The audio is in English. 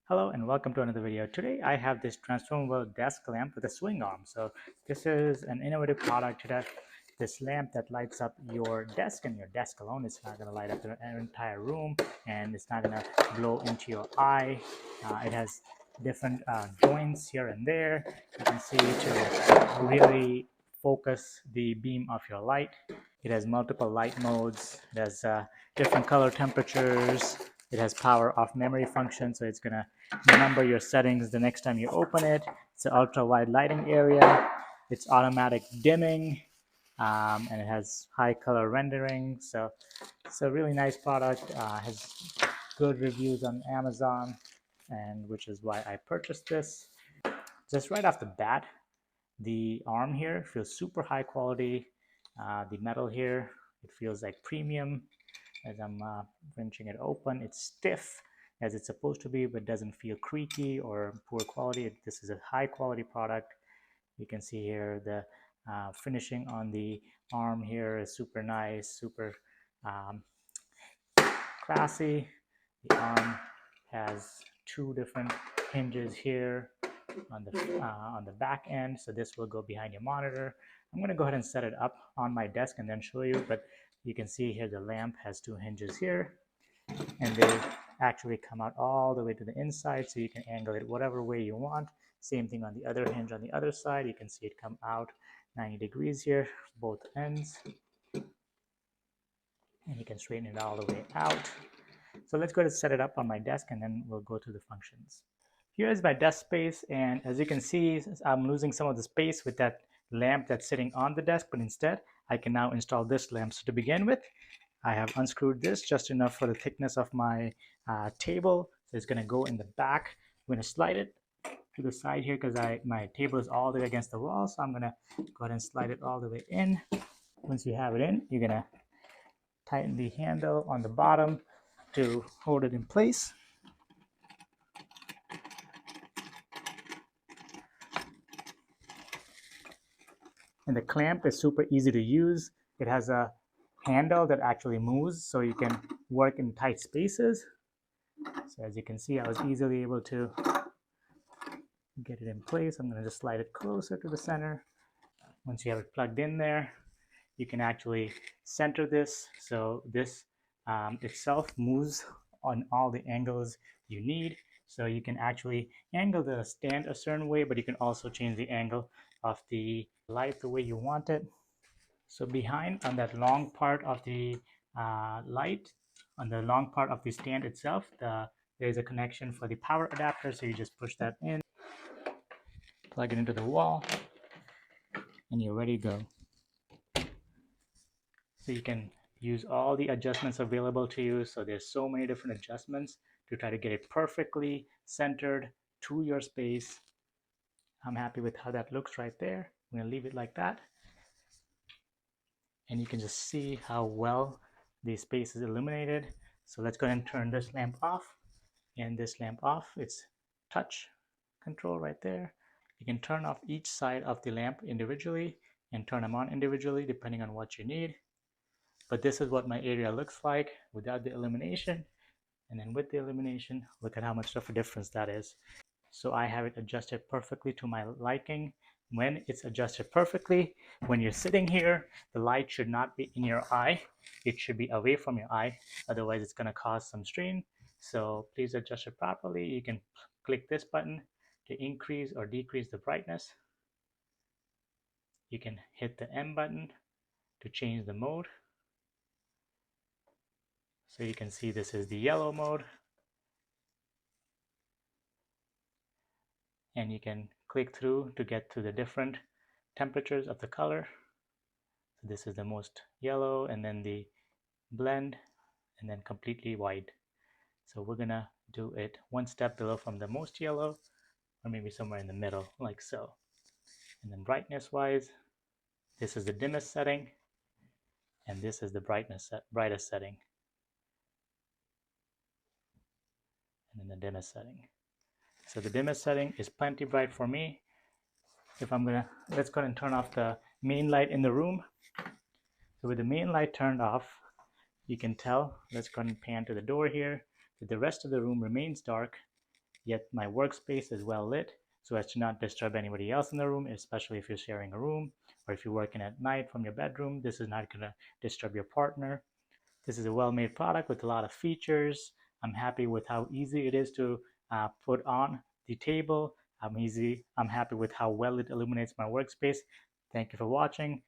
Hello and welcome to another video. Today I have this transformable desk lamp with a swing arm. So this is an innovative product today. This lamp that lights up your desk, and your desk alone. It's not going to light up the entire room, and it's not going to glow into your eye. It has different joints here and there. You can see to really focus the beam of your light. It has multiple light modes. It has different color temperatures. It has power off memory function, so it's going to remember your settings the next time you open it. It's an ultra wide lighting area. It's automatic dimming, and it has high color rendering. So it's a really nice product. Has good reviews on Amazon, and which is why I purchased this. Just right off the bat, the arm here feels super high quality. The metal here, it feels like premium. As I'm wrenching it open, it's stiff as it's supposed to be, but doesn't feel creaky or poor quality. This is a high quality product. You can see here the finishing on the arm here is super nice, super um, classy. The arm has two different hinges here on the back end, so this will go behind your monitor. I'm going to go ahead and set it up on my desk and then show you, but you can see here the lamp has two hinges here, and they actually come out all the way to the inside, so you can angle it whatever way you want. Same thing on the other hinge on the other side. You can see it come out 90 degrees here, both ends, and you can straighten it all the way out. So let's go ahead and set it up on my desk, and then we'll go through the functions. Here is my desk space, and as you can see, I'm losing some of the space with that lamp that's sitting on the desk, but instead I can now install this lamp. So to begin with, I have unscrewed this just enough for the thickness of my table. So it's going to go in the back. I'm going to slide it to the side here because my table is all the way against the wall. So I'm going to go ahead and slide it all the way in. Once you have it in, you're going to tighten the handle on the bottom to hold it in place. And the clamp is super easy to use. It has a handle that actually moves, so you can work in tight spaces. So as you can see, I was easily able to get it in place. I'm going to just slide it closer to the center. Once you have it plugged in there, you can actually center this. So this itself moves on all the angles you need. So you can actually angle the stand a certain way, but you can also change the angle of the light the way you want it. So behind on that long part of the light, on the long part of the stand itself, there's a connection for the power adapter. So you just push that in, plug it into the wall, and you're ready to go. So you can use all the adjustments available to you. So there's so many different adjustments to try to get it perfectly centered to your space. I'm happy with how that looks right there. I'm going to leave it like that. And you can just see how well the space is illuminated. So let's go ahead and turn this lamp off. And this lamp off, it's touch control right there. You can turn off each side of the lamp individually and turn them on individually depending on what you need. But this is what my area looks like without the illumination. And then with the illumination, look at how much of a difference that is. So I have it adjusted perfectly to my liking. When it's adjusted perfectly, when you're sitting here, the light should not be in your eye. It should be away from your eye. Otherwise, it's going to cause some strain. So please adjust it properly. You can click this button to increase or decrease the brightness. You can hit the M button to change the mode. So you can see this is the yellow mode. And you can click through to get to the different temperatures of the color. So this is the most yellow, and then the blend, and then completely white. So we're gonna do it one step below from the most yellow, or maybe somewhere in the middle, like so. And then brightness wise, this is the dimmest setting, and this is the brightest setting, and then the dimmest setting. So the dimmest setting is plenty bright for me. If I'm gonna, let's go ahead and turn off the main light in the room. So with the main light turned off, you can tell, let's go ahead and pan to the door here, that the rest of the room remains dark. yet my workspace is well lit so as to not disturb anybody else in the room, especially if you're sharing a room or if you're working at night from your bedroom. This is not going to disturb your partner. This is a well-made product with a lot of features. I'm happy with how easy it is to put on the table. I'm happy with how well it illuminates my workspace. Thank you for watching.